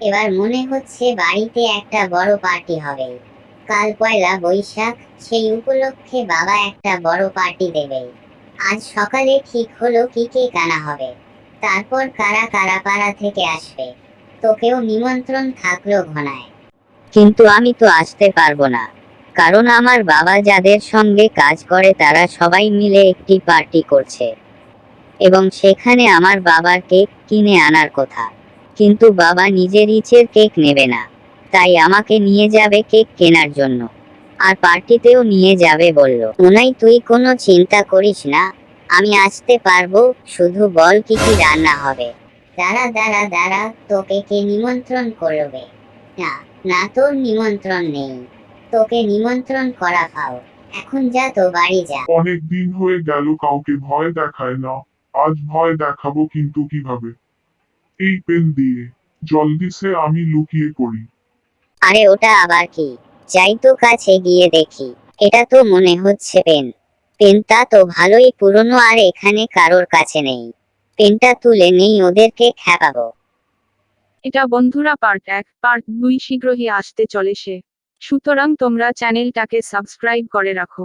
এবার মনে হচ্ছে বাড়িতে একটা বড় পার্টি হবে। কাল পয়লা বৈশাখ, সেই উপলক্ষে বাবা একটা বড় পার্টি দেবে। আজ সকালে ঠিক হলো কি কেক আনা হবে, তারপর কারা কারা পাড়া থেকে আসবে। তোকেও নিমন্ত্রণ থাকলো ঘনায়। কিন্তু আমি তো আসতে পারবো না, কারণ আমার বাবা যাদের সঙ্গে কাজ করে তারা সবাই মিলে একটি পার্টি করছে, এবং সেখানে আমার বাবার কেক কিনে আনার কথা। কিন্তু বাবা নিজের ইচ্ছের কেক নেবে না, তাই আমাকে নিয়ে যাবে কেক কেনার জন্য, আর পার্টিতেও নিয়ে যাবে বলল। উনাই, তুই কোনো চিন্তা করিস না, আমি আসতে পারবো, শুধু বল কি কি রান্না হবে। দাঁড়া দাঁড়া দাঁড়া, তোকে কে নিমন্ত্রণ করবে? না, না, তোর নিমন্ত্রণ নেই, তোকে নিমন্ত্রণ করা ফাও। এখন যা তো, বাড়ি যা। অনেক দিন হয়ে গেল কাউকে ভয় দেখায় না। আজ ভয় দেখাবো, কিন্তু কিভাবে? এই পেন দিয়ে। জলদি সে আমি লুকিয়ে পড়ি। আরে ওটা আবার কি? যাই তো কাছে গিয়ে দেখি। এটা তো মনে হচ্ছে পেন। পেনটা তো ভালোই পুরনো, আর এখানে কারোর কাছে নেই। পেনটা তুলে নেই, ওদেরকে খেপাবো। এটা বন্ধুরা পার্ট 1, পার্ট 2 শীঘ্রই আসতে চলেছে। সুতরাং তোমরা চ্যানেলটাকে সাবস্ক্রাইব করে রাখো।